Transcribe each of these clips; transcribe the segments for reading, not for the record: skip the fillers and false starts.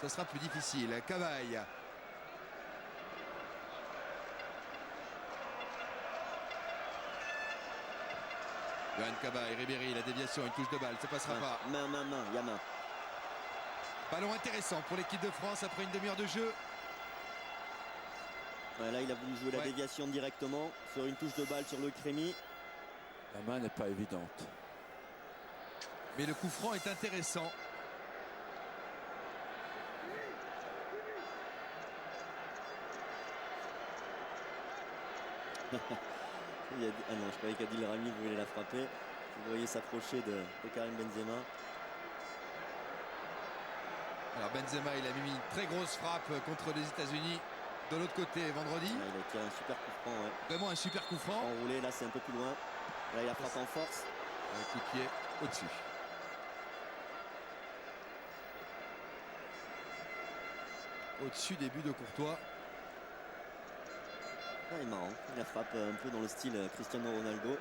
ça sera plus difficile. Cabaye. Yohan Cabaye, Ribéry, la déviation, une touche de balle, ça passera pas. Main, il y a main. Ballon intéressant pour l'équipe de France après une demi-heure de jeu. Ouais, là, il a voulu jouer la déviation directement sur une touche de balle sur Loïc Rémy. La main n'est pas évidente. Mais le coup franc est intéressant. Ah non, je croyais qu'Adil Rami voulait la frapper. Vous voyez s'approcher de Karim Benzema. Alors Benzema, il a mis une très grosse frappe contre les États-Unis de l'autre côté vendredi. Ouais, il a tiré un super coup franc. Ouais. Vraiment un super coup franc. Enroulé, là c'est un peu plus loin. Là il a frappé en force. Un coup de pied au-dessus. Au-dessus des buts de Courtois. Ah, il est marrant. Il la frappe un peu dans le style Cristiano Ronaldo.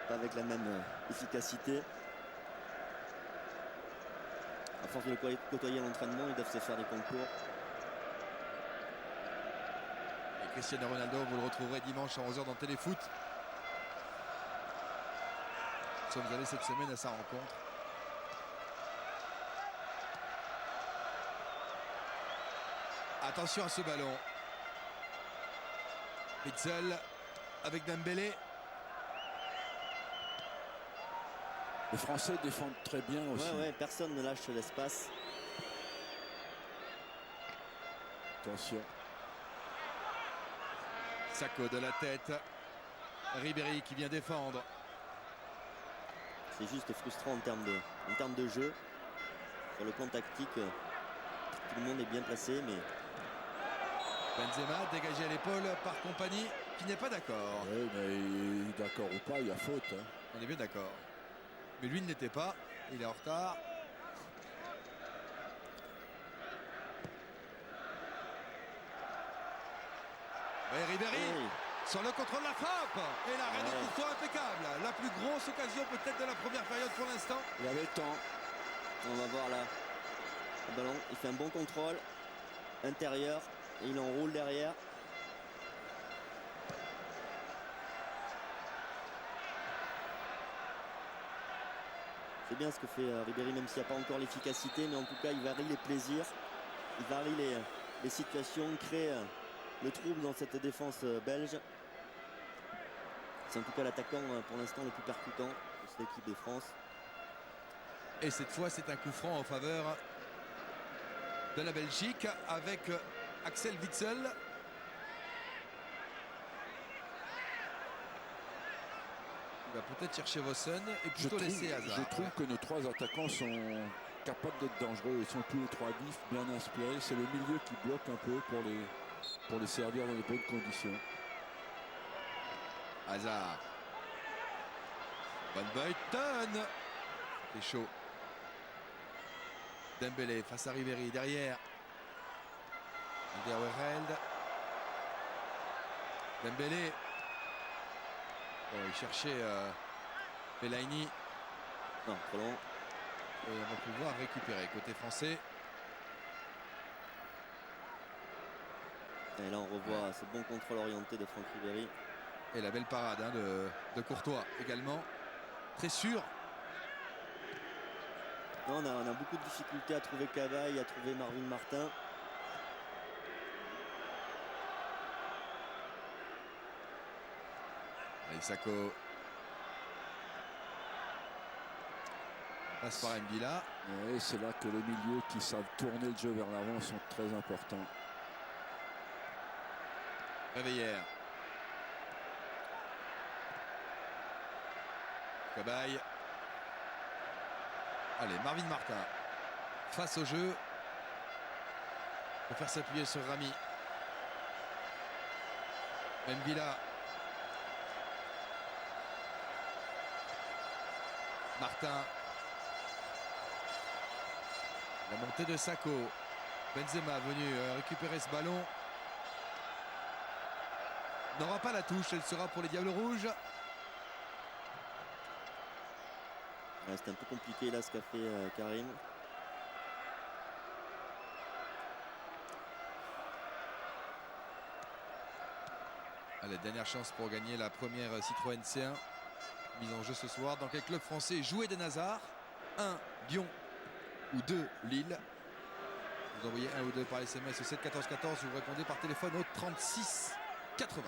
Pas avec la même efficacité. À force de le côtoyer à l'entraînement, ils doivent se faire des concours. Et Cristiano Ronaldo, vous le retrouverez dimanche à 11h dans Téléfoot. Nous sommes allés cette semaine à sa rencontre. Attention à ce ballon. Witsel avec Dembélé. Les Français défendent très bien aussi. Ouais, personne ne lâche l'espace. Attention. Sakho de la tête. Ribéry qui vient défendre. C'est juste frustrant en termes de jeu. Sur le plan tactique, tout le monde est bien placé, mais Benzema dégagé à l'épaule par Compagnie qui n'est pas d'accord. Oui, mais d'accord ou pas, il y a faute. Hein. On est bien d'accord. Mais lui ne l'était pas. Il est en retard. Et Ribéry sur le contrôle de la frappe. Et l'arrêt de Courtois impeccable. La plus grosse occasion peut-être de la première période pour l'instant. Il y avait le temps. on va voir là. Le ballon, il fait un bon contrôle intérieur et il enroule derrière. C'est bien ce que fait Ribéry, même s'il n'y a pas encore l'efficacité, mais en tout cas il varie les plaisirs, il varie les situations, il crée le trouble dans cette défense belge. C'est en tout cas l'attaquant pour l'instant le plus percutant de cette équipe de France. Et cette fois c'est un coup franc en faveur de la Belgique avec Axel Witsel. Il va peut-être chercher Vossen et plutôt laisser Hazard. Je trouve que nos trois attaquants sont capables d'être dangereux. Ils sont tous les trois vifs, bien inspirés. C'est le milieu qui bloque un peu pour les servir dans les bonnes conditions. Hazard. Van Buiten. C'est chaud. Dembélé face à Ribéry derrière. Alderweireld. Dembélé. Oh, il cherchait Fellaini. Non, trop long. Et on va pouvoir récupérer côté français. Et là on revoit ce bon contrôle orienté de Franck Ribéry. Et la belle parade de Courtois également. Très sûr. Non, on a beaucoup de difficultés à trouver Cabaye, à trouver Marvin Martin. Allez, Sakho. On passe par Mbila. Et c'est là que les milieux qui savent tourner le jeu vers l'avant sont très importants. Réveillère. Cabaye. Allez, Marvin Martin. Face au jeu. Pour faire s'appuyer sur Rami. Mbila. Martin. La montée de Sakho. Benzema venu récupérer ce ballon. N'aura pas la touche, elle sera pour les Diables Rouges. Ouais, c'était un peu compliqué là ce qu'a fait Karim. Allez, dernière chance pour gagner la première Citroën C1 mise en jeu ce soir. Dans quel club français joue Eden Hazard? 1 Lyon ou 2 Lille? Vous envoyez 1 ou 2 par SMS au 7 14 14. Vous répondez par téléphone au 36 80.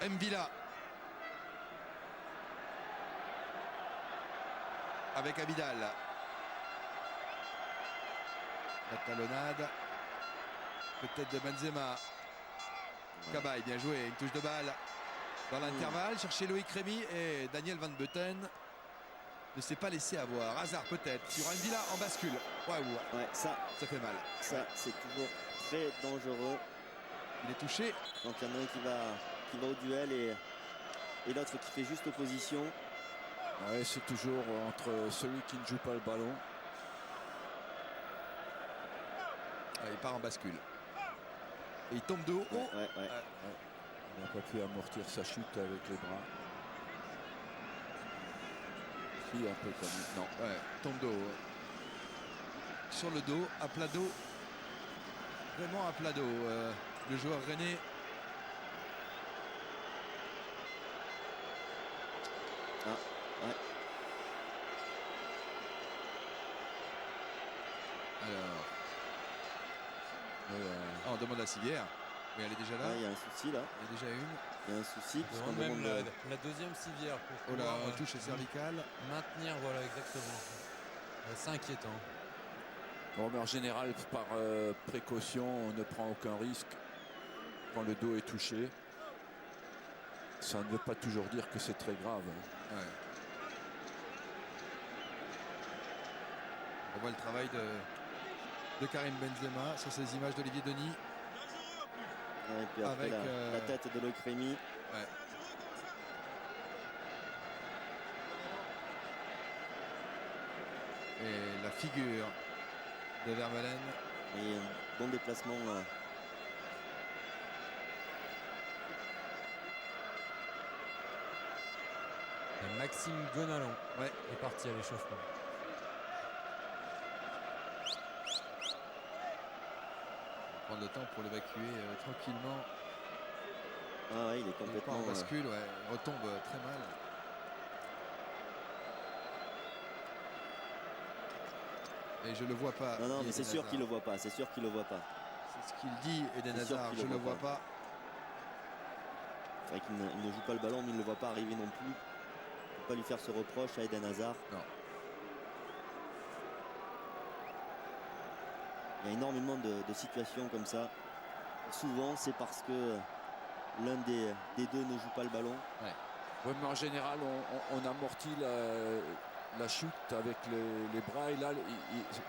M'Vila avec Abidal. La talonnade peut-être de Benzema. Cabaye, bien joué, une touche de balle dans l'intervalle. Chercher Loïc Rémy et Daniel Van Beuten ne s'est pas laissé avoir. Hazard peut-être sur M'Vila en bascule. Waouh, Ouais, ça fait mal. Ça, c'est toujours très dangereux Il est touché. quand il y en a un qui va au duel et l'autre qui fait juste opposition. Ouais, c'est toujours entre celui qui ne joue pas le ballon. Il part en bascule. Et il tombe de haut. Ouais. Il n'a pas pu amortir sa chute avec les bras. Si, un peu comme non. Ouais, tombe de haut. Sur le dos, à plat dos. Vraiment à plat dos. Le joueur rennais. Ouais. Alors. On demande la civière. Mais elle est déjà là. Il y a un souci là. Il y a déjà une. Il y a un souci. On demande même la deuxième civière pour Oh là, pouvoir, touche cervicale. maintenir, voilà exactement. C'est inquiétant. Bon, mais en général, par précaution, on ne prend aucun risque quand le dos est touché. Ça ne veut pas toujours dire que c'est très grave. Ouais. On voit le travail de Karim Benzema sur ces images d'Olivier Denis. Et puis après Avec, la tête de Loïc Rémy. Ouais. Et la figure de Vermeulen. Et un bon déplacement. Et Maxime Gonalon Ouais. est parti à l'échauffement. Prendre le temps pour l'évacuer tranquillement. Ah ouais, il est Il part complètement. en bascule, ouais. Il retombe très mal. Et je le vois pas. Non, dit mais c'est Eden sûr Hazard. qu'il le voit pas. C'est sûr qu'il le voit pas. C'est ce qu'il dit, Eden C'est sûr Hazard. qu'il Je le le voit vois pas. C'est vrai qu'il il ne joue pas le ballon, mais il ne le voit pas arriver non plus. Il ne peut pas lui faire ce reproche à Eden Hazard. Non. Il y a énormément de situations comme ça. Souvent, c'est parce que l'un des deux ne joue pas le ballon. Ouais, mais en général, on amortit la chute avec les bras. Et là,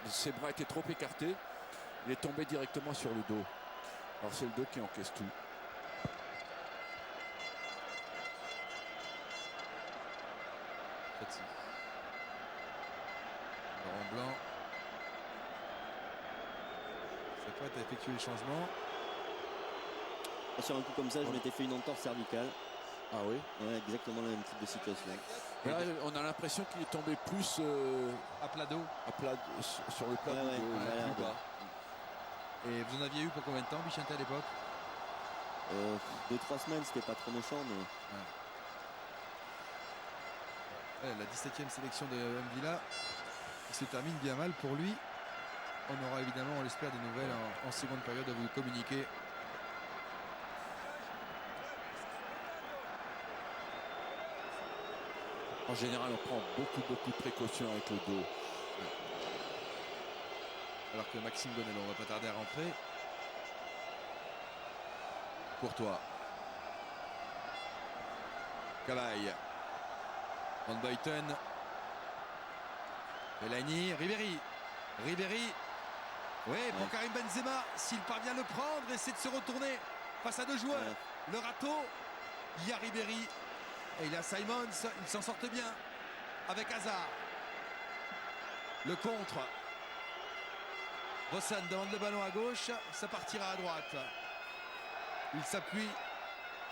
ses bras étaient trop écartés. Il est tombé directement sur le dos. Alors c'est le dos qui encaisse tout. Fati. Laurent Blanc. C'est prêt à effectuer le changement. Sur un coup comme ça, je m'étais fait une entorse cervicale. Ah oui. Ouais, exactement le même type de situation. Là, on a l'impression qu'il est tombé plus À plat dos. sur le plat Ouais, du ouais, dos, ouais, plus ouais. bas. Et vous en aviez eu pour combien de temps, Bichente, à l'époque? 2-3 semaines, c'était pas trop méchant, mais Ouais, la 17e sélection de M'Vila qui se termine bien mal pour lui. On aura évidemment, on l'espère, des nouvelles en seconde période à vous communiquer. En général, on prend beaucoup de précautions avec le dos. Alors que Maxime Gonello, on va pas tarder à rentrer. Courtois. Cabaye. Van Beuten. Fellaini. Ribéry. Oui, pour Ouais. Karim Benzema, s'il parvient à le prendre, essaie de se retourner face à deux joueurs. Ouais. Le râteau. Il y a Ribéry. Et il y a Simons. Ils s'en sortent bien avec Hazard. Le contre. Rossan demande le ballon à gauche. Ça partira à droite. Il s'appuie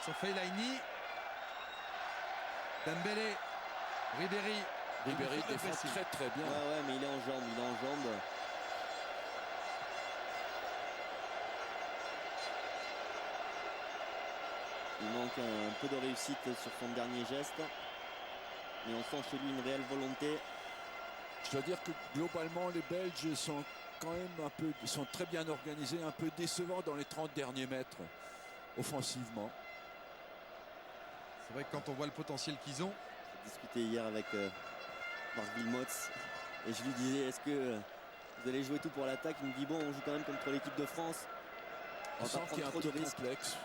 sur Fellaini. Dembélé. Ribéry. Ribéry Il fait le défend pressing. très bien. ouais, mais il est en jambe, manque un peu de réussite sur son dernier geste. Mais on sent chez lui une réelle volonté. Je dois dire que globalement, les Belges sont quand même sont très bien organisés, un peu décevants dans les 30 derniers mètres, offensivement. C'est vrai que quand on voit le potentiel qu'ils ont, J'ai discuté hier avec Marc Wilmots et je lui disais, est-ce que vous allez jouer tout pour l'attaque? Il me dit, bon, on joue quand même contre l'équipe de France. On On va sent pas qu'il y a un prendre trop de petit risques. complexe.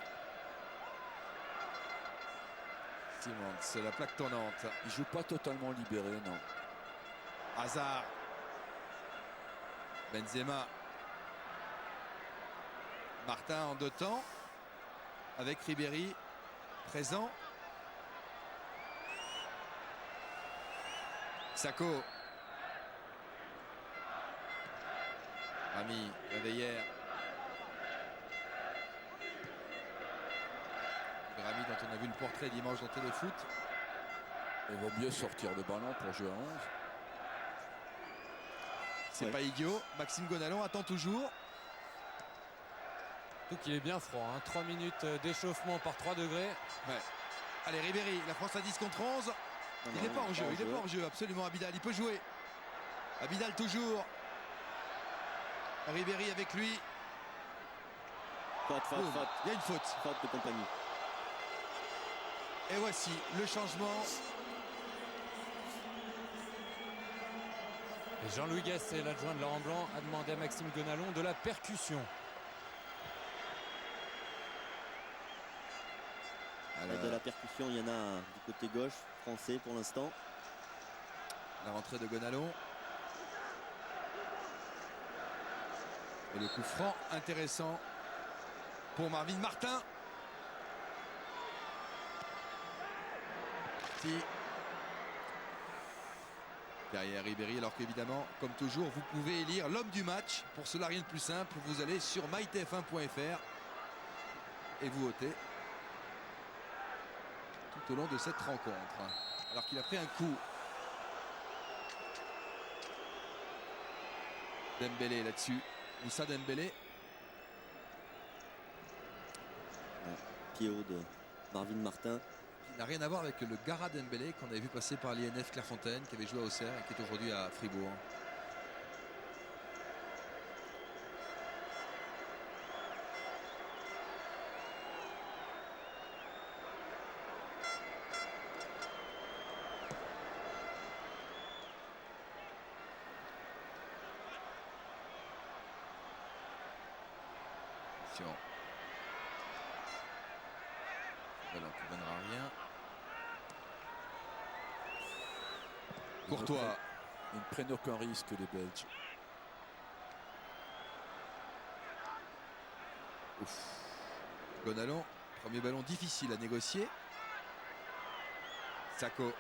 Simons, c'est la plaque tournante. Il joue pas totalement libéré, non. Hazard. Benzema. Martin en deux temps. Avec Ribéry présent. Sako. Rami, Réveillère. Rami dont on a vu le portrait dimanche dans Téléfoot. Il vaut mieux sortir le ballon pour jouer à 11. C'est Ouais. pas idiot. Maxime Gonalon attend toujours. Surtout qu'il est bien froid. 3 minutes d'échauffement par 3 degrés. Allez, Ribéry, la France à 10 contre 11. Non, Il non, n'est pas en jeu, il n'est jeu. pas en jeu, absolument. Abidal, il peut jouer. Abidal toujours. Ribéry avec lui. Faute, faute, Boum. faute. Il y a une faute. Faute de compagnie. Et voici le changement. Et Jean-Louis Gasset, l'adjoint de Laurent Blanc, a demandé à Maxime Gonalon de la percussion. Alors, De la percussion, il y en a du côté gauche, français pour l'instant. la rentrée de Gonalon. Et le coup franc intéressant pour Marvin Martin. Si. Derrière Ribéry, alors qu'évidemment, comme toujours, vous pouvez élire l'homme du match. Pour cela, rien de plus simple. Vous allez sur mytf1.fr et vous votez tout au long de cette rencontre. Alors qu'il a pris un coup. Dembélé là-dessus. Moussa Dembélé. Pied haut de Marvin Martin. Il n'a rien à voir avec le Gara Dembélé qu'on avait vu passer par l'INF Clairefontaine, qui avait joué à Auxerre et qui est aujourd'hui à Fribourg. Attention. Ballon qui ne donnera rien. Courtois. Ils ne prennent aucun risque, les Belges. Ouf. Gonalon, premier ballon difficile à négocier. Sako